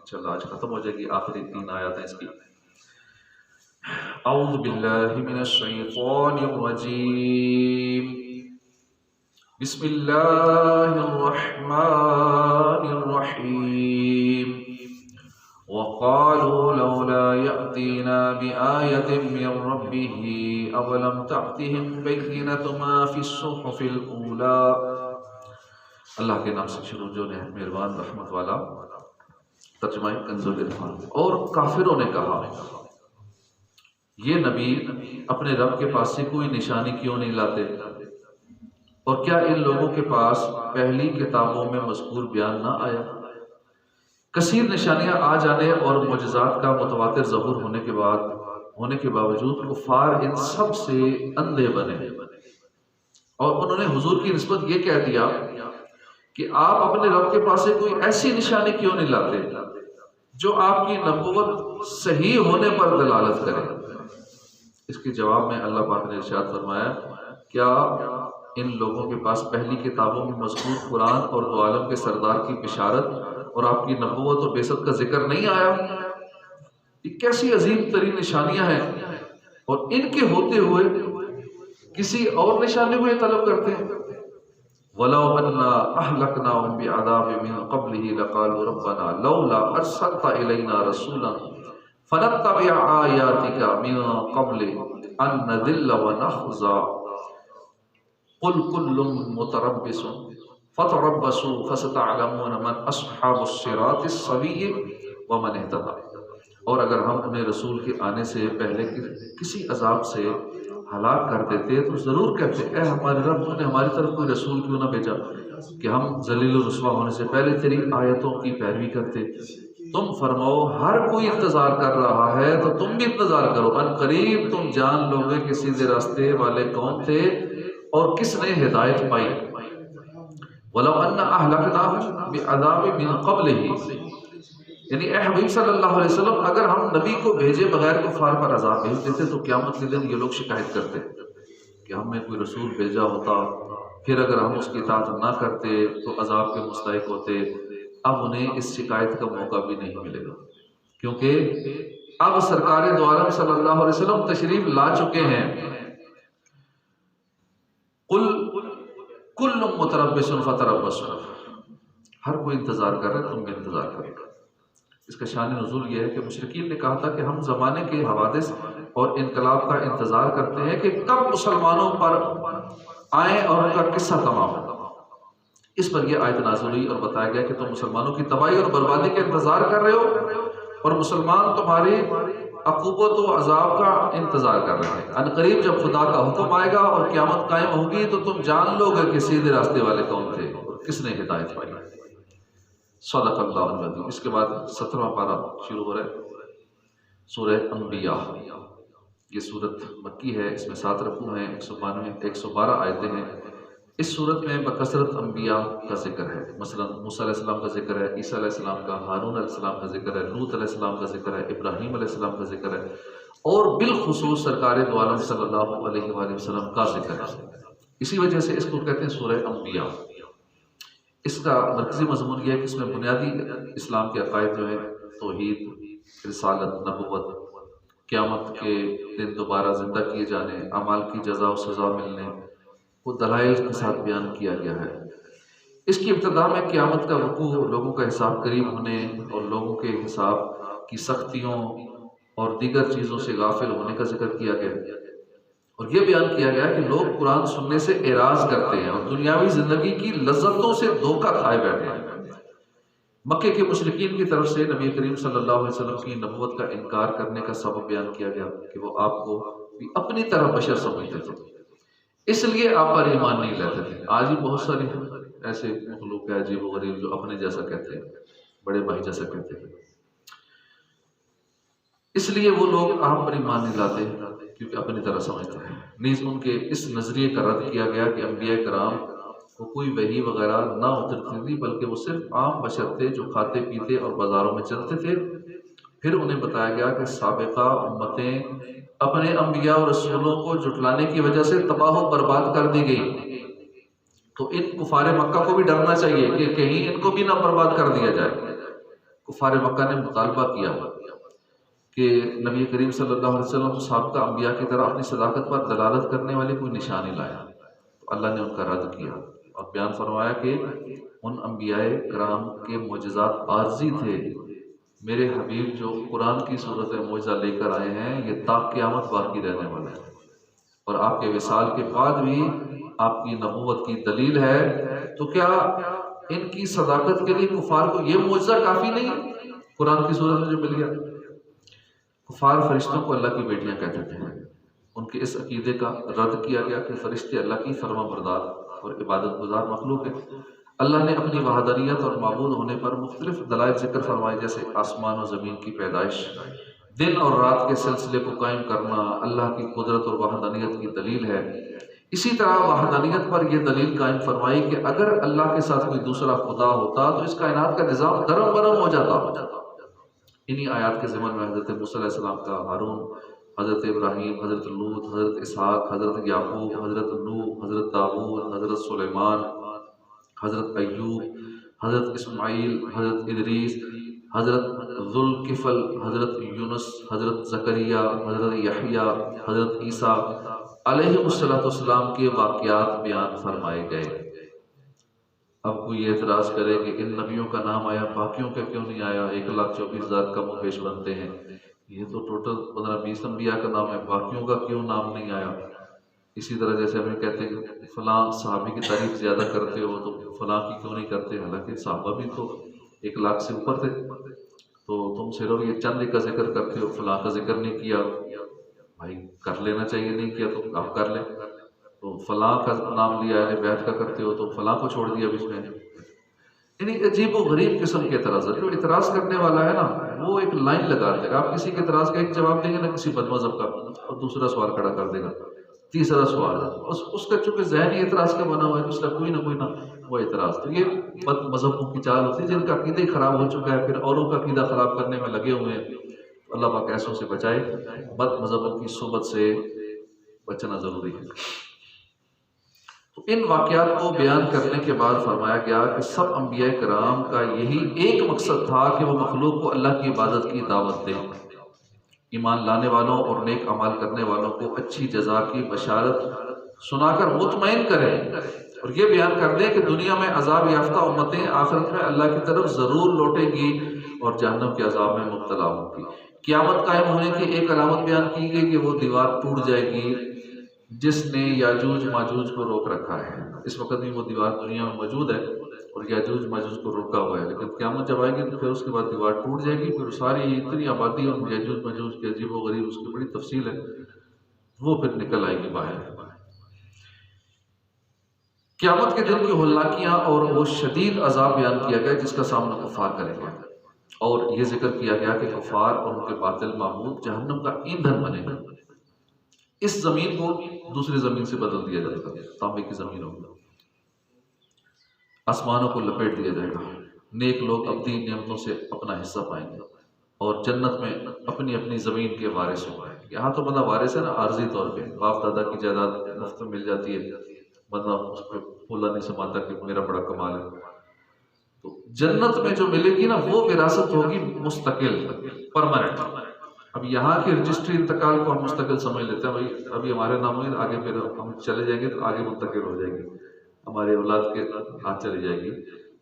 چلو آج ختم ہو جائے گی، آخری 3 آیات ہیں اس کی۔ اعوذ باللہ من الشیطان الرجیم، بسم اللہ الرحمن الرحیم، وقالوا لولا يأتينا بآية من ربه أولم تأتهم بينة ما في الصحف الأولى۔ اللہ کے نام سے شروع جو ہے مہربان رحمت والا۔ ترجمہ کنز العرفان۔ اور کافروں نے کہا یہ نبی اپنے رب کے پاس سے کوئی نشانی کیوں نہیں لاتے، اور کیا ان لوگوں کے پاس پہلی کتابوں میں مذکور بیان نہ آیا؟ کثیر نشانیاں آ جانے اور معجزات کا متواتر ظہور ہونے کے باوجود کفار ان سب سے اندھے بنے، اور انہوں نے حضور کی نسبت یہ کہہ دیا کہ آپ اپنے رب کے پاس سے کوئی ایسی نشانی کیوں نہیں لاتے جو آپ کی نبوت صحیح ہونے پر دلالت کرے۔ اس کے جواب میں اللہ پاک نے ارشاد فرمایا، کیا ان لوگوں کے پاس پہلی کتابوں میں مذکور قرآن اور دو عالم کے سردار کی بشارت اور آپ کی نبوت و بعثت کا ذکر نہیں آیا؟ یہ کیسی عظیم ترین نشانیاں ہیں، اور ان کے ہوتے ہوئے کسی اور نشانی کو یہ طلب کرتے ہیں۔ وَلَوْ أَنَّا أَهْلَكْنَاهُمْ بِعَذَابٍ مِّن قَبْلِهِ لَقَالُوا رَبَّنَا لَوْلَا أَرْسَلْتَ إِلَيْنَا رَسُولًا فَنَتَّبِعَ آيَاتِكَ مِن قَبْلِ أَن نَّذِلَّ وَنَخْزَىٰ قُلْ كُلٌّ مُّتَرَبِّصٌ فَتَرَبَّصُوا فَسَتَعْلَمُونَ مَنْ أَصْحَابُ الصِّرَاطِ السَّوِيِّ وَمَنِ اهْتَدَىٰ۔ اور اگر ہم انہیں رسول کے آنے سے پہلے کسی عذاب سے ہلاک کر دیتے تو ضرور کہتے، اے ہمارے رب تو نے ہماری طرف کوئی رسول کیوں نہ بھیجا کہ ہم ذلیل و رسوا ہونے سے پہلے تیری آیتوں کی پیروی کرتے۔ تم فرماؤ ہر کوئی انتظار کر رہا ہے تو تم بھی انتظار کرو، ان قریب تم جان لو گے کہ سیدھے راستے والے کون تھے اور کس نے ہدایت پائی۔ وَلَوْ أَنَّ أَهْلَكْنَاهُمْ بِعَذَابٍ مِّن قَبْلِهِ، یعنی اے حبیب صلی اللہ علیہ وسلم اگر ہم نبی کو بھیجے بغیر کفار پر عذاب بھیج دیتے تو قیامت کے دن یہ لوگ شکایت کرتے کہ ہم نے کوئی رسول بھیجا ہوتا، پھر اگر ہم اس کی اطاعت نہ کرتے تو عذاب کے مستحق ہوتے۔ اب انہیں اس شکایت کا موقع بھی نہیں ملے گا، کیونکہ اب سرکار دو عالم صلی اللہ علیہ وسلم تشریف لا چکے ہیں۔ قل کل متربص فتربصوا، ہر کوئی انتظار کر رہا ہے، تم بھی انتظار کرو۔ اس کا شان نزول یہ ہے کہ مشرکین نے کہا تھا کہ ہم زمانے کے حوادث اور انقلاب کا انتظار کرتے ہیں کہ کب مسلمانوں پر آئیں اور ان کا قصہ تمام ہو۔ اس پر یہ آیت نازل ہوئی اور بتایا گیا کہ تم مسلمانوں کی تباہی اور بربادی کا انتظار کر رہے ہو اور مسلمان تمہاری عقوبت و عذاب کا انتظار کر رہے ہیں۔ ان قریب جب خدا کا حکم آئے گا اور قیامت قائم ہوگی تو تم جان لو گے کہ سیدھے راستے والے کون تھے اور کس نے ہدایت پائی۔ صدق اللہ العظیم۔ اس کے بعد 17واں پارہ شروع ہو رہا ہے، سورہ انبیاء۔ یہ سورت مکی ہے، اس میں 7 رکوع ہیں، 112 آیتیں ہیں۔ اس سورت میں بکثرت انبیاء کا ذکر ہے، مثلا موسیٰ علیہ السلام کا ذکر ہے، عیسیٰ علیہ السلام کا، ہارون علیہ السلام کا ذکر ہے، لوط علیہ السلام کا ذکر ہے، ابراہیم علیہ السلام کا ذکر ہے، اور بالخصوص سرکار دو عالم صلی اللہ علیہ وآلہ وسلم کا ذکر ہے۔ اسی وجہ سے اس کو کہتے ہیں سورہ انبیاء۔ اس کا مرکزی مضمون یہ ہے کہ اس میں بنیادی اسلام کے عقائد جو ہے، توحید، رسالت، نبوت، قیامت کے دن دوبارہ زندہ کیے جانے، اعمال کی جزا و سزا ملنے کو دلائل کے ساتھ بیان کیا گیا ہے۔ اس کی ابتدا میں قیامت کا وقوع، لوگوں کا حساب قریب ہونے اور لوگوں کے حساب کی سختیوں اور دیگر چیزوں سے غافل ہونے کا ذکر کیا گیا، اور یہ بیان کیا گیا کہ لوگ قرآن سننے سے اعراض کرتے ہیں اور دنیاوی زندگی کی لذتوں سے دھوکہ کھائے بیٹھے ہیں۔ مکے کے مشرکین کی طرف سے نبی کریم صلی اللہ علیہ وسلم کی نبوت کا انکار کرنے کا سبب بیان کیا گیا کہ وہ آپ کو بھی اپنی طرح بشر سمجھتے تھے، اس لیے آپ پر ایمان نہیں لاتے تھے۔ آج بھی بہت ساری ایسے مخلوق ہے عجیب و غریب جو اپنے جیسا کہتے ہیں، بڑے بھائی جیسا کہتے ہیں، اس لیے وہ لوگ آپ پر ایمان نہیں لاتے کیونکہ اپنی طرح سمجھتے ہیں۔ نیز ان کے اس نظریے کا رد کیا گیا کہ انبیاء کرام کو کوئی وحی وغیرہ نہ اترتی تھی، بلکہ وہ صرف عام بشر تھے جو کھاتے پیتے اور بازاروں میں چلتے تھے۔ پھر انہیں بتایا گیا کہ سابقہ امتیں اپنے انبیاء اور رسولوں کو جھٹلانے کی وجہ سے تباہ و برباد کر دی گئی، تو ان کفار مکہ کو بھی ڈرنا چاہیے کہ کہیں ان کو بھی نہ برباد کر دیا جائے۔ کفار مکہ نے مطالبہ کیا کہ نبی کریم صلی اللہ علیہ وسلم سابقہ انبیاء کی طرح اپنی صداقت پر دلالت کرنے والی کوئی نشانی لایا، تو اللہ نے ان کا رد کیا اور بیان فرمایا کہ ان انبیاء کرام کے معجزات عارضی تھے، میرے حبیب جو قرآن کی صورت معجزہ لے کر آئے ہیں یہ تا قیامت باقی رہنے والے ہیں، اور آپ کے وصال کے بعد بھی آپ کی نبوت کی دلیل ہے، تو کیا ان کی صداقت کے لیے کفار کو یہ معجزہ کافی نہیں قرآن کی صورت میں جو مل گیا؟ کفار فرشتوں کو اللہ کی بیٹیاں کہتے تھے، ان کے اس عقیدے کا رد کیا گیا کہ فرشتے اللہ کی فرما بردار اور عبادت گزار مخلوق ہے۔ اللہ نے اپنی وحدانیت اور معبود ہونے پر مختلف دلائل ذکر فرمائے، جیسے آسمان و زمین کی پیدائش، دن اور رات کے سلسلے کو قائم کرنا اللہ کی قدرت اور وحدانیت کی دلیل ہے۔ اسی طرح وحدانیت پر یہ دلیل قائم فرمائی کہ اگر اللہ کے ساتھ کوئی دوسرا خدا ہوتا تو اس کائنات کا نظام درم برم ہو جاتا۔ انہی آیات کے ضمن میں حضرت موسیٰ علیہ السلام کا ہارون، حضرت ابراہیم، حضرت لوط، حضرت اسحاق، حضرت یعقوب، حضرت نوح، حضرت داؤد، حضرت سلیمان، حضرت ایوب، حضرت اسماعیل، حضرت ادریس، حضرت ذوالکفل، حضرت یونس، حضرت زکریا، حضرت یحییٰ، حضرت عیسیٰ علیہ السلام کے واقعات بیان فرمائے گئے۔ اب کوئی یہ اعتراض کرے کہ ان نبیوں کا نام آیا، باقیوں کا کیوں نہیں آیا؟ 1,24,000 کم و بیش بنتے ہیں، یہ تو ٹوٹل 15-20 انبیاء کا نام ہے، باقیوں کا کیوں نام نہیں آیا؟ اسی طرح جیسے ہمیں کہتے ہیں کہ فلاں صحابی کی تعریف زیادہ کرتے ہو تو فلاں کی کیوں نہیں کرتے، حالانکہ صحابہ بھی تو 1,00,000 سے اوپر تھے، تو تم صرف یہ چند کا ذکر کرتے ہو، فلاں کا ذکر نہیں کیا۔ بھائی کر لینا چاہیے، نہیں کیا تو آپ کر لیں، تو فلاں کا نام لیا ہے، بیعت کا کرتے ہو تو فلاں کو چھوڑ دیا بیچ میں۔ یعنی عجیب و غریب قسم کے اعتراض، جو اعتراض کرنے والا ہے نا وہ ایک لائن لگا دے گا، آپ کسی کے اعتراض کا ایک جواب دیں گے نا کسی بد مذہب کا، اور دوسرا سوال کھڑا کر دے گا، تیسرا سوال اس کا چونکہ ذہنی اعتراض کا بنا ہوا ہے، اس کا کوئی نہ وہ اعتراض، تو یہ بد مذہبوں کی چال ہوتی ہے جن کا عقیدہ خراب ہو چکا ہے، پھر اوروں کا عقیدہ خراب کرنے میں لگے ہوئے ہیں۔ اللہ پاک ایسوں سے بچائے، بد مذہبوں کی صحبت سے بچنا ضروری ہے۔ تو ان واقعات کو بیان کرنے کے بعد فرمایا گیا کہ سب انبیاء کرام کا یہی ایک مقصد تھا کہ وہ مخلوق کو اللہ کی عبادت کی دعوت دیں، ایمان لانے والوں اور نیک اعمال کرنے والوں کو اچھی جزا کی بشارت سنا کر مطمئن کریں، اور یہ بیان کر دیں کہ دنیا میں عذاب یافتہ امتیں آخرت میں اللہ کی طرف ضرور لوٹیں گی اور جہنم کے عذاب میں مبتلا ہوں گی۔ قیامت قائم ہونے کی ایک علامت بیان کی گئی کہ وہ دیوار ٹوٹ جائے گی جس نے یاجوج ماجوج کو روک رکھا ہے۔ اس وقت بھی وہ دیوار دنیا میں موجود ہے اور یاجوج ماجوج کو روکا ہوا ہے، لیکن قیامت جب آئے گی تو پھر اس کے بعد دیوار ٹوٹ جائے گی، پھر ساری اتنی آبادی اور یاجوج ماجوج کے عجیب و غریب اس کی بڑی تفصیل ہے، وہ پھر نکل آئے گی باہر۔ قیامت کے دن کی ہولناکیاں اور وہ شدید عذاب بیان کیا گیا جس کا سامنا کفار کریں گے، اور یہ ذکر کیا گیا کہ کفار اور ان کے باطل معبود جہنم کا ایندھن بنے گا۔ اس زمین کو دوسری زمین سے بدل دیا جائے گا، تانبے کی زمین ہوگی، آسمانوں کو لپیٹ دیا جائے گا، نیک لوگ ابدی نعمتوں سے اپنا حصہ پائیں گے اور جنت میں اپنی اپنی زمین کے وارث ہوں گے۔ یہاں تو بندہ وارث ہے نا، عارضی طور پہ باپ دادا کی جائیداد مفت میں مل جاتی ہے، بندہ اس پہ پھولا نہیں سماتا کہ میرا بڑا کمال ہے۔ تو جنت میں جو ملے گی نا وہ وراثت ہوگی مستقل، پرماننٹ۔ اب یہاں کی رجسٹری انتقال کو ہم مستقل سمجھ لیتے ہیں، بھائی ابھی ہمارے نام ہوئی، آگے پھر ہم چلے جائیں گے تو آگے منتقل ہو جائے گی، ہمارے اولاد کے ہاتھ چلی جائے گی۔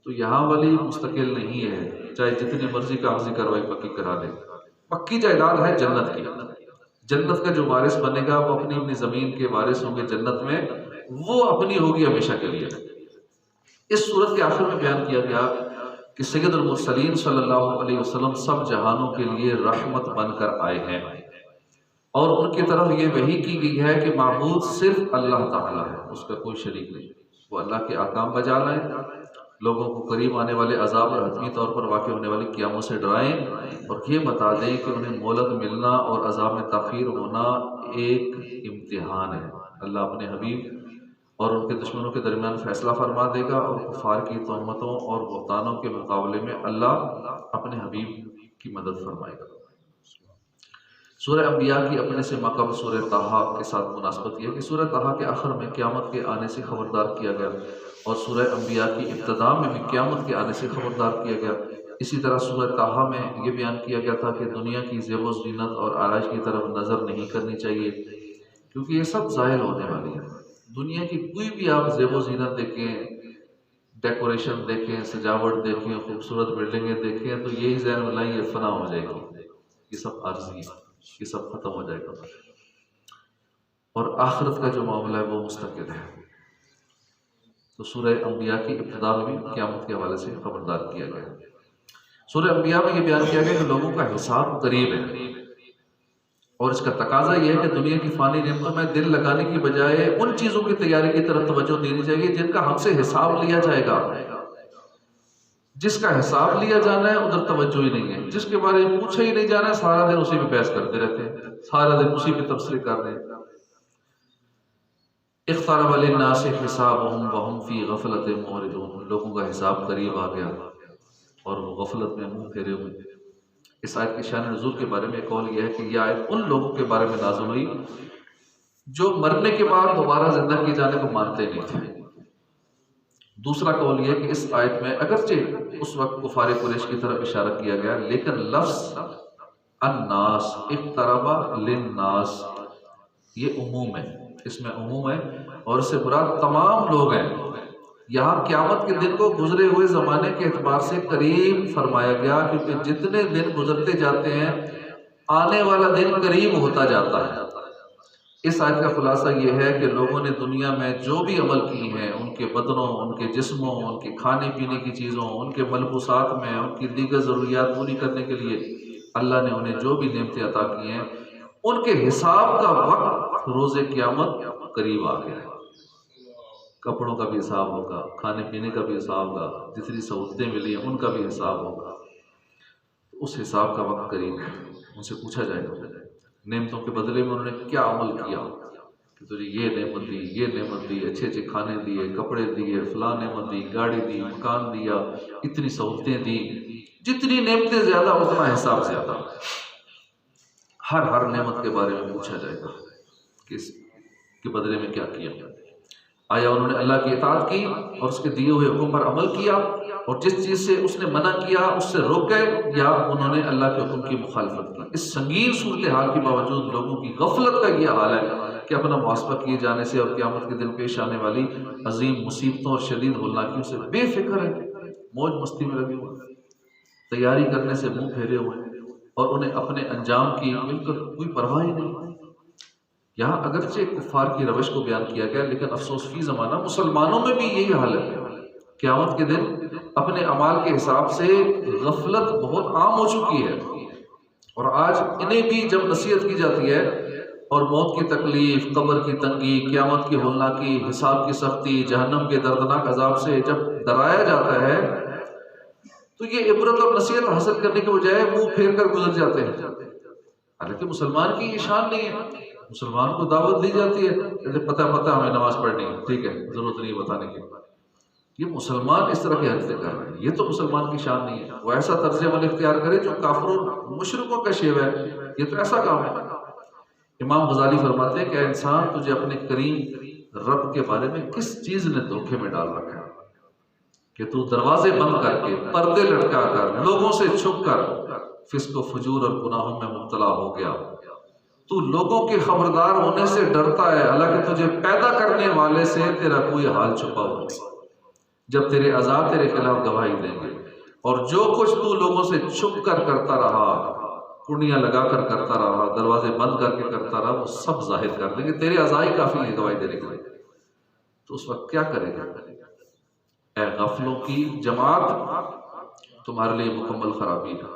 تو یہاں والی مستقل نہیں ہے، چاہے جتنی مرضی کاغذی کاروائی پکی کرا لے، پکی جائیداد ہے جنت کی۔ جنت کا جو وارث بنے گا وہ اپنی اپنی زمین کے وارث ہوں گے جنت میں، وہ اپنی ہوگی ہمیشہ کے لیے۔ اس صورت کے آخر میں بیان کیا گیا کہ سید المرسلین صلی اللہ علیہ وسلم سب جہانوں کے لیے رحمت بن کر آئے ہیں، اور ان کی طرف یہ وحی کی گئی ہے کہ معبود صرف اللہ تعالیٰ ہے، اس کا کوئی شریک نہیں، وہ اللہ کے احکام بجا لائیں، لوگوں کو قریب آنے والے عذاب اور حتمی طور پر واقع ہونے والی قیامت سے ڈرائیں، اور یہ بتا دیں کہ انہیں مہلت ملنا اور عذاب میں تاخیر ہونا ایک امتحان ہے۔ اللہ اپنے حبیب اور ان کے دشمنوں کے درمیان فیصلہ فرما دے گا، اور کفار کی تہمتوں اور بہتانوں کے مقابلے میں اللہ اپنے حبیب کی مدد فرمائے گا۔ سورہ انبیاء کی اپنے سے ماقبل سورہ طٰہٰ کے ساتھ مناسبت یہ ہے کہ سورہ طٰہٰ کے آخر میں قیامت کے آنے سے خبردار کیا گیا، اور سورہ انبیاء کی ابتدا میں بھی قیامت کے آنے سے خبردار کیا گیا۔ اسی طرح سورہ طٰہٰ میں یہ بیان کیا گیا تھا کہ دنیا کی زیب و زینت اور آرائش کی طرف نظر نہیں کرنی چاہیے، کیونکہ یہ سب زائل ہونے والی ہے۔ دنیا کی کوئی بھی آپ زیب و زینت دیکھیں، ڈیکوریشن دیکھیں، سجاوٹ دیکھیں، خوبصورت بلڈنگیں دیکھیں، تو یہی ذہن میں لائیں یہ فنا ہو جائے گی، یہ سب عارضی ہے، یہ سب ختم ہو جائے گا، اور آخرت کا جو معاملہ ہے وہ مستقل ہے۔ تو سورہ انبیاء کی ابتدا میں بھی قیامت کے حوالے سے خبردار کیا گیا ہے۔ سورہ انبیاء میں یہ بیان کیا گیا کہ لوگوں کا حساب قریب ہے، اور اس کا تقاضا یہ ہے کہ دنیا کی فانی نعمتوں میں دل لگانے کی بجائے ان چیزوں کی تیاری کی طرف توجہ دینی چاہیے جن کا ہم سے حساب لیا جائے گا۔ جس کا حساب لیا جانا ہے ادھر توجہ ہی نہیں ہے، جس کے بارے میں پوچھا ہی نہیں جانا ہے سارا دن اسی پہ بحث کرتے رہتے ہیں، سارا دن اسی پہ تبصرے کر رہے ہیں۔ اقترب للناس حسابهم وهم فی غفلۃ معرضون، لوگوں کا حساب قریب آ گیا اور وہ غفلت میں منہ پھیرے ہوئے۔ اس آیت کی شان نزول کے بارے میں قول یہ ہے کہ یہ آیت ان لوگوں کے بارے میں نازل ہوئی جو مرنے کے بعد دوبارہ زندہ کیے جانے کو مانتے نہیں تھے۔ دوسرا قول یہ ہے کہ اس آیت میں اگرچہ اس وقت کفار قریش کی طرف اشارہ کیا گیا، لیکن لفظ الناس، اقترب للناس، یہ عموم ہے، اس میں عموم ہے اور اس سے مراد تمام لوگ ہیں۔ یہاں قیامت کے دن کو گزرے ہوئے زمانے کے اعتبار سے قریب فرمایا گیا، کیونکہ جتنے دن گزرتے جاتے ہیں آنے والا دن قریب ہوتا جاتا ہے۔ اس آیت کا خلاصہ یہ ہے کہ لوگوں نے دنیا میں جو بھی عمل کی ہیں، ان کے بدنوں، ان کے جسموں، ان کے کھانے پینے کی چیزوں، ان کے ملبوسات میں، ان کی دیگر ضروریات پوری کرنے کے لیے اللہ نے انہیں جو بھی نعمتیں عطا کی ہیں، ان کے حساب کا وقت روز قیامت قریب آ گیا ہے۔ کپڑوں کا بھی حساب ہوگا، کھانے پینے کا بھی حساب ہوگا، جتنی سہولتیں ملی ہیں ان کا بھی حساب ہوگا۔ اس حساب کا وقت قریب ہے، ان سے پوچھا جائے گا نعمتوں کے بدلے میں انہوں نے کیا عمل کیا، کہ تجھے یہ نعمت دی، یہ نعمت دی، اچھے اچھے کھانے دیے، کپڑے دیے، فلاں نعمت دی، گاڑی دی، مکان دیا، اتنی سہولتیں دی۔ جتنی نعمتیں زیادہ اتنا حساب زیادہ۔ ہر نعمت کے بارے میں پوچھا جائے گا کہ اس کے بدلے میں کیا کیا، آیا انہوں نے اللہ کی اطاعت کی اور اس کے دیے ہوئے حکم پر عمل کیا، اور جس چیز سے اس نے منع کیا اس سے رک گئے، یا انہوں نے اللہ کے حکم کی مخالفت کی۔ اس سنگین صورتحال کے باوجود لوگوں کی غفلت کا یہ حال ہے کہ اپنا محاسبہ کیے جانے سے اور قیامت کے دن پیش آنے والی عظیم مصیبتوں اور شدید ہولناکیوں سے بے فکر ہے، موج مستی میں لگے ہوئے، تیاری کرنے سے منہ پھیرے ہوئے، اور انہیں اپنے انجام کی بالکل کوئی پرواہ ہی نہیں۔ یہاں اگرچہ کفار کی روش کو بیان کیا گیا، لیکن افسوس فی زمانہ مسلمانوں میں بھی یہی حال ہے۔ قیامت کے دن اپنے اعمال کے حساب سے غفلت بہت عام ہو چکی ہے، اور آج انہیں بھی جب نصیحت کی جاتی ہے اور موت کی تکلیف، قبر کی تنگی، قیامت کی ہولناکی، حساب کی سختی، جہنم کے دردناک عذاب سے جب ڈرایا جاتا ہے تو یہ عبرت اور نصیحت حاصل کرنے کے بجائے منہ پھیر کر گزر جاتے ہیں۔ حالانکہ مسلمان کی یہ شان نہیں ہے، مسلمان کو دعوت دی جاتی ہے، پتہ ہمیں نماز پڑھنی ہے، ٹھیک ہے، ضرورت نہیں بتانے کی۔ یہ مسلمان اس طرح کی حرکتیں کر رہے ہیں، یہ تو مسلمان کی شان نہیں ہے۔ وہ ایسا طرز عمل اختیار کرے جو کافروں مشرکوں کا شیوہ ہے، یہ تو ایسا کام ہے۔ امام غزالی فرماتے ہیں کہ اے انسان، تجھے اپنے کریم رب کے بارے میں کس چیز نے دھوکے میں ڈال رکھا ہے کہ تو دروازے بند کر کے، پردے لٹکا کر، لوگوں سے چھپ کر فسق و فجور اور گناہوں میں مبتلا ہو گیا۔ تو لوگوں کے خبردار ہونے سے ڈرتا ہے، حالانکہ تجھے پیدا کرنے والے سے تیرا کوئی حال چھپا ہوا نہیں، جب تیرے اعضاء تیرے خلاف گواہی دیں گے، اور جو کچھ تو لوگوں سے چھپ کر کرتا رہا، کنڈیاں لگا کر کرتا رہا، دروازے بند کر کے کرتا رہا، وہ سب ظاہر کر دیں گے، تیرے اعضاء ہی کافی ہیں گواہی دینے کے لیے۔ تو اس وقت کیا کرے گا؟ اے غفلوں کی جماعت، تمہارے لیے مکمل خرابی ہے۔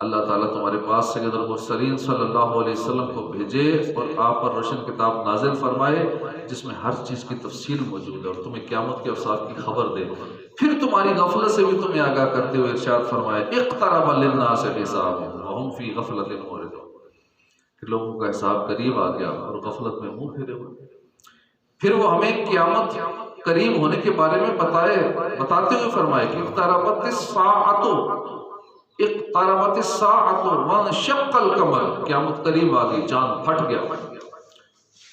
اللہ تعالیٰ تمہارے پاس سید المرسلین صلی اللہ علیہ وسلم کو بھیجے اور آپ پر روشن کتاب نازل فرمائے جس میں ہر چیز کی تفصیل موجود ہے، اور تمہیں قیامت کے اوصاف کی خبر دے، پھر تمہاری غفلت سے بھی تمہیں آگاہ کرتے ہوئے ارشاد فرمائے اقترب للناس حسابهم وهم فی غفلۃ معرضون، کہ لوگوں کا حساب قریب آ گیا اور غفلت میں منہ پھیرے ہوئے۔ پھر وہ ہمیں قیامت قریب ہونے کے بارے میں بتاتے ہوئے فرمائے کہ اقتربت الساعۃ وانشق القمر، قیامت قریب آ گئی، چاند پھٹ گیا،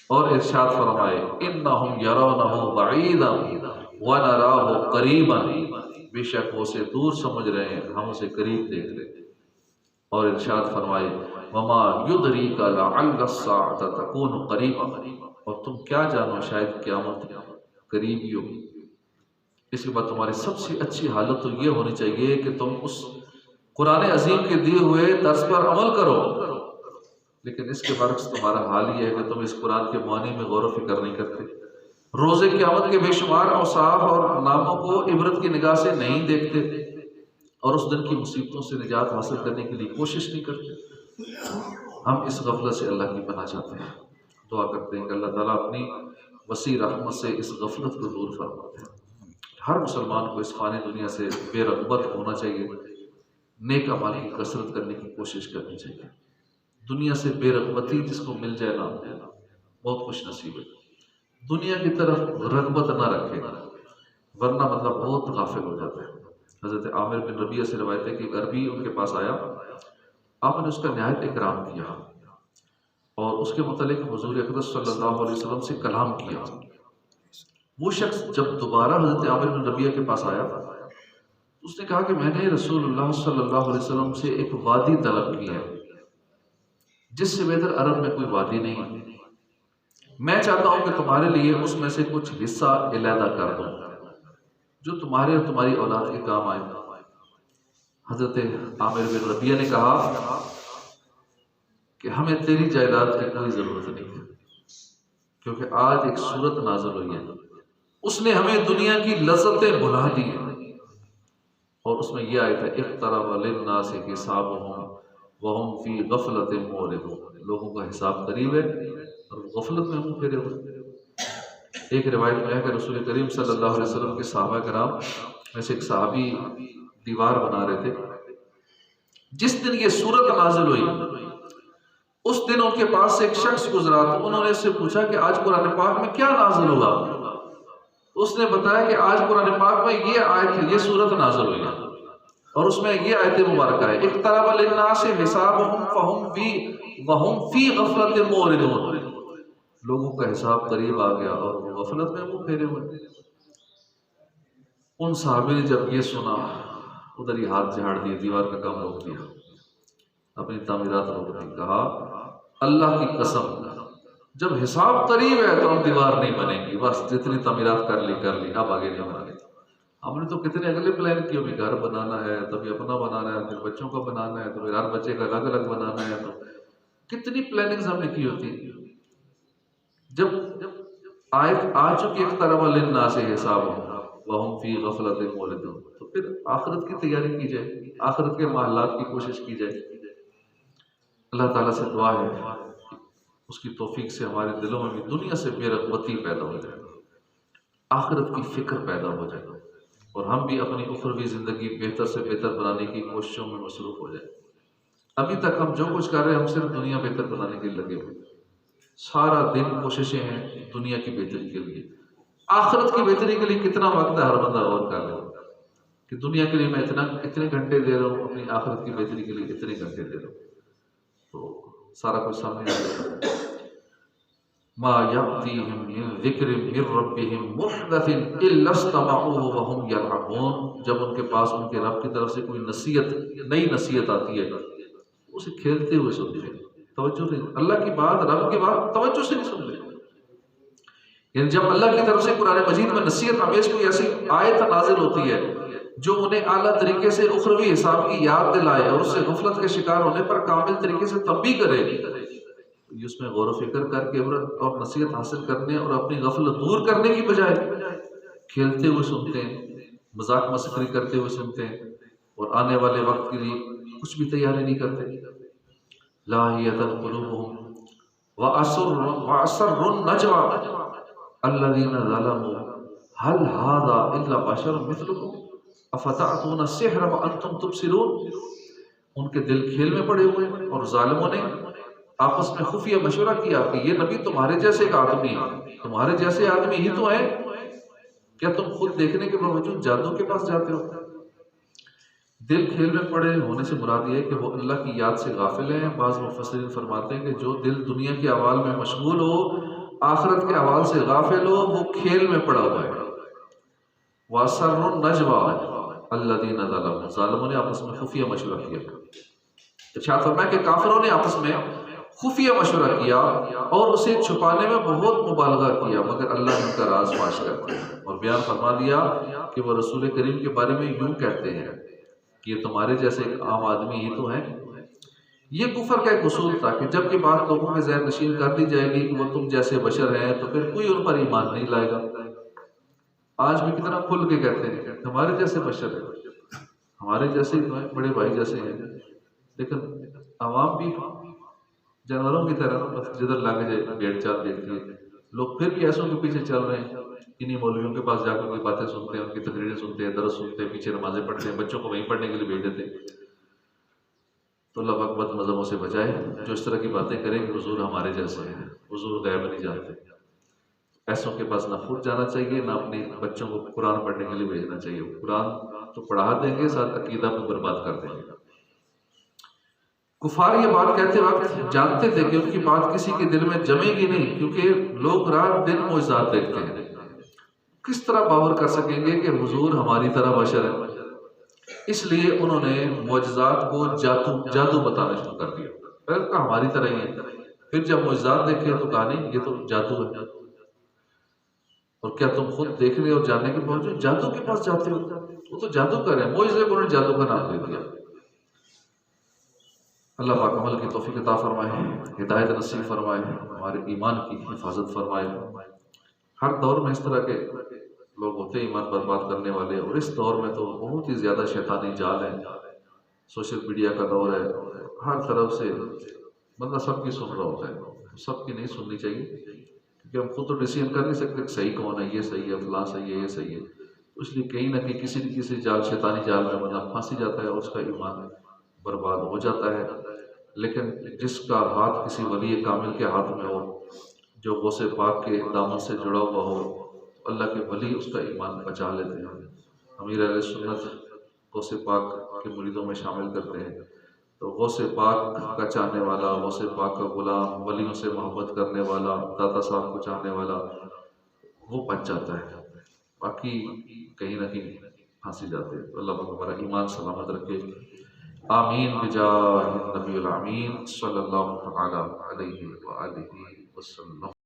اور ارشاد فرمائے انہم یرونہ بعیدا ونراہ قریبا، بے شک وہ اسے دور سمجھ رہے ہیں، ہم اسے قریب دیکھ رہے ہیں۔ اور ارشاد فرمائے وما یدریک لعل الساعة تکون قریبا، اور تم کیا جانو شاید قیامت قریب ہی ہو۔ اس کے بعد تمہاری سب سے اچھی حالت تو یہ ہونی چاہیے کہ تم اس قرآن عظیم کے دیے ہوئے درس پر عمل کرو، لیکن اس کے برعکس تمہارا حال یہ ہے کہ تم اس قرآن کے معنی میں غور و فکر نہیں کرتے، روز قیامت کے بے شمار اوصاف اور ناموں کو عبرت کی نگاہ سے نہیں دیکھتے، اور اس دن کی مصیبتوں سے نجات حاصل کرنے کے لیے کوشش نہیں کرتے۔ ہم اس غفلت سے اللہ کی پناہ چاہتے ہیں، دعا کرتے ہیں کہ اللہ تعالیٰ اپنی وسیع رحمت سے اس غفلت کو دور فرماتے ہیں۔ ہر مسلمان کو اس فانی دنیا سے بے رغبت ہونا چاہیے، نیک اعمال کی کثرت کرنے کی کوشش کرنی چاہیے۔ دنیا سے بے رغبتی جس کو مل جائے نا بہت خوش نصیب ہے، دنیا کی طرف رغبت نہ رکھے ورنہ مطلب بہت غافل ہو جاتا ہے۔ حضرت عامر بن ربیعہ سے روایت ہے کہ ایک عربی ان کے پاس آیا، آپ نے اس کا نہایت اکرام کیا اور اس کے متعلق حضور اکرم صلی اللہ علیہ وسلم سے کلام کیا۔ وہ شخص جب دوبارہ حضرت عامر بن ربیعہ کے پاس آیا، اس نے کہا کہ میں نے رسول اللہ صلی اللہ علیہ وسلم سے ایک وادی طلب کی ہے جس سے بہتر عرب میں کوئی وادی نہیں، میں چاہتا ہوں کہ تمہارے لیے اس میں سے کچھ حصہ علیحدہ کر دوں جو تمہارے اور تمہاری اولاد کے کام آئے۔ حضرت عامر بن ربیعہ نے کہا کہ ہمیں تیری جائیداد کی کوئی ضرورت نہیں ہے، کیونکہ آج ایک سورت نازل ہوئی ہے، اس نے ہمیں دنیا کی لذتیں بھلا دی اور اس میں یہ آیت ہے اقترب للناس حسابهم وهم فی غفلۃ معرضون، لوگوں کا حساب قریب ہے اور غفلت میں منہ پھیرے ہوئے۔ ایک روایت میں ہے کہ رسول کریم صلی اللہ علیہ وسلم کے صحابہ کرام میں سے ایک صحابی دیوار بنا رہے تھے، جس دن یہ سورت نازل ہوئی اس دن ان کے پاس سے ایک شخص گزرا تو انہوں نے اس سے پوچھا کہ آج قرآن پاک میں کیا نازل ہوا؟ اس نے بتایا کہ آج قرآن پاک میں یہ آیت یہ سورت نازل ہوئی ہے اور اس میں یہ آیت مبارکہ ہے اقترب للناس حسابهم وهم فی غفلۃ معرضون، لوگوں کا حساب قریب آ گیا اور وہ غفلت میں منہ پھیرے ہوئے۔ ان صحابی نے جب یہ سنا ادھر ہی ہاتھ جھاڑ دیے، دیوار کا کام روک دیا، اپنی تعمیرات روک دی، کہا اللہ کی قسم جب حساب قریب ہے تو ہم دیوار نہیں بنیں گی، بس جتنی تعمیرات کر لی اب آگے نہیں بنانی۔ ہم نے تو کتنے اگلے پلان کیے، ابھی گھر بنانا ہے، تبھی اپنا بنانا ہے، پھر بچوں کا بنانا ہے، تو پھر ہر بچے کا الگ الگ بنانا ہے، تو کتنی پلاننگز ہم نے کی ہوتی۔ جب آیت آ چکی اقترب للناس حسابهم وهم فی غفلۃ معرضون، تو پھر آخرت کی تیاری کی جائے، آخرت کے محلات کی کوشش کی جائے۔ اللہ تعالیٰ سے دعا ہے اس کی توفیق سے ہمارے دلوں میں بھی دنیا سے بے رغبتی پیدا ہو جائے، آخرت کی فکر پیدا ہو جائے اور ہم بھی اپنی اخروی زندگی بہتر سے بہتر بنانے کی کوششوں میں مصروف ہو جائیں۔ ابھی تک ہم جو کچھ کر رہے ہیں ہم صرف دنیا بہتر بنانے کے لیے لگے ہوئے، سارا دن کوششیں ہیں دنیا کی بہتری کے لیے۔ آخرت کی بہتری کے لیے کتنا وقت ہے ہر بندہ غور کر لے کہ دنیا کے لیے میں اتنے گھنٹے دے رہا ہوں، اپنی آخرت کی بہتری کے لیے اتنے گھنٹے دے رہا ہوں، تو سارا کچھ سامنے آ جاتا ہے۔ ما یأتیہم من ذکر من ربہم محدث الا استمعوہ وہم یلعبون، جب ان کے پاس ان کے رب کی طرف سے کوئی نئی نصیحت آتی ہے اسے کھیلتے ہوئے سنتے ہیں، توجہ نہیں، اللہ کی بات رب کی بات توجہ سے نہیں سنتے۔ یعنی جب اللہ کی طرف سے قرآن مجید میں نصیحت آمیز کوئی ایسی آیت نازل ہوتی ہے جو انہیں اعلیٰ طریقے سے اخروی حساب کی یاد دلائے اور اس سے غفلت کے شکار ہونے پر کامل طریقے سے تنبیہ کرے، اس میں غور و فکر کر کے عبرت اور نصیحت حاصل کرنے اور اپنی غفلت دور کرنے کی بجائے کھیلتے ہوئے سنتے ہیں، مذاق مسخری کرتے ہوئے سنتے ہیں اور آنے والے وقت کے لیے کچھ بھی تیاری نہیں کرتے۔ لاہیۃ قلوبہم واسر النجوى الذین ظلموا هل هذا الا بشر مثلکم افتأتون السحر وانتم تبصرون، ان کے دل کھیل میں پڑے ہوئے ہیں اور ظالموں نے آپس میں خفیہ مشورہ کیا کہ یہ نبی تمہارے جیسے ایک آدمی ہے، تمہارے جیسے آدمی ہی تو ہیں، کیا تم خود دیکھنے کے باوجود جادو کے پاس جاتے ہو؟ دل کھیل میں پڑے ہونے سے مراد یہ ہے کہ وہ اللہ کی یاد سے غافل ہیں۔ بعض مفسرین فرماتے ہیں کہ جو دل دنیا کے اعمال میں مشغول ہو، آخرت کے اعمال سے غافل ہو، وہ کھیل میں پڑا ہوا ہے۔ وَأَسَرُّ النَّجْوَى الذین ظلموا، ظالموں نے آپس میں خفیہ مشورہ کیا۔ ارشاد فرمایا کہ کافروں نے آپس میں خفیہ مشورہ کیا اور اسے چھپانے میں بہت مبالغہ کیا، مگر اللہ نے ان کا راز فاش کر دیا اور بیان فرما دیا کہ وہ رسول کریم کے بارے میں یوں کہتے ہیں کہ یہ تمہارے جیسے ایک عام آدمی ہی تو ہیں۔ یہ کفر کا ایک اصول تھا کہ جب کہ بات لوگوں میں ذہن نشین کر دی جائے گی کہ وہ تم جیسے بشر ہیں تو پھر کوئی ان پر ایمان نہیں لائے گا۔ آج بھی کتنا کھل کے کہتے ہیں ہمارے جیسے بشر ہیں، ہمارے جیسے بڑے بھائی جیسے ہیں، لیکن عوام بھی جانوروں کی طرح بس جدھر لگے جائے بھیڑ چال دیکھتی ہے۔ لوگ پھر بھی ایسوں کے پیچھے چل رہے ہیں، انہی مولویوں کے پاس جا کر کوئی باتیں سنتے ہیں، ان کی تقریریں سنتے ہیں، درس سنتے ہیں، پیچھے نمازیں پڑھتے ہیں، بچوں کو وہیں پڑھنے کے لیے بھیج دیتے ہیں۔ تو اللہ پاک بد مذہبوں سے بچائے جو اس طرح کی باتیں کریں کہ حضور ہمارے جیسے ہیں، حضور غیب نہیں جانتے۔ ایسوں کے پاس نہ خود جانا چاہیے، نہ اپنے بچوں کو قرآن پڑھنے کے لیے بھیجنا چاہیے۔ قرآن تو پڑھا دیں گے، ساتھ عقیدہ کو برباد کر دیں گے۔ کفار یہ بات کہتے وقت جانتے تھے کہ ان کی بات کسی کے دل میں جمے گی نہیں، کیونکہ لوگ رات دن معجزات دیکھتے ہیں۔ کس طرح باور کر سکیں گے کہ حضور ہماری طرح بشر ہے؟ اس لیے انہوں نے معجزات کو جادو بتانا شروع کر دیا۔ پہلے کہا ہماری طرح ہی ہے، پھر جب معجزات دیکھے تو کہا نہیں یہ تو جادو ہے۔ اور کیا تم خود دیکھنے اور جاننے کے باوجود جادو کے پاس جاتے ہو؟ وہ تو جادو کر رہے ہیں، معجزے کو انہوں نے جادو کا نام دے دیا۔ اللہ پاک عمل کی توفیق عطا فرمائے، ہدایت نصیب فرمائے، ہمارے ایمان کی حفاظت فرمائے۔ ہر دور میں اس طرح کے لوگ ہوتے ہیں ایمان برباد کرنے والے، اور اس دور میں تو بہت ہی زیادہ شیطانی جال ہے۔ سوشل میڈیا کا دور ہے، ہر طرف سے بندہ سب کی سن رہا ہوتا ہے، سب کی نہیں سننی چاہیے، کیونکہ ہم خود تو ڈیسیژن کر نہیں سکتے کہ صحیح کون ہے، یہ صحیح ہے، فلاں صحیح ہے، یہ صحیح ہے۔ اس لیے کہیں نہ کہیں کسی نہ کسی جال، شیطانی جال میں بندہ پھنسی جاتا ہے اور اس کا ایمان برباد ہو جاتا ہے۔ لیکن جس کا ہاتھ کسی ولی کامل کے ہاتھ میں ہو، جو غوث پاک کے دامن سے جڑا ہوا ہو، اللہ کے ولی اس کا ایمان بچا لیتے ہیں۔ امیر اہل سنت غوث پاک کے مریدوں میں شامل کرتے ہیں، تو غوث پاک کا چاہنے والا، غوث پاک کا غلام، ولیوں سے محبت کرنے والا، داتا صاحب کو چاہنے والا، وہ بچ جاتا ہے، باقی کہیں نہ کہیں پھنسی جاتے ہیں۔ اللہ پاک ہمارا ایمان سلامت رکھے، آمین بجاہ النبی الامین صلی اللہ تعالی علیہ وآلہ وسلم۔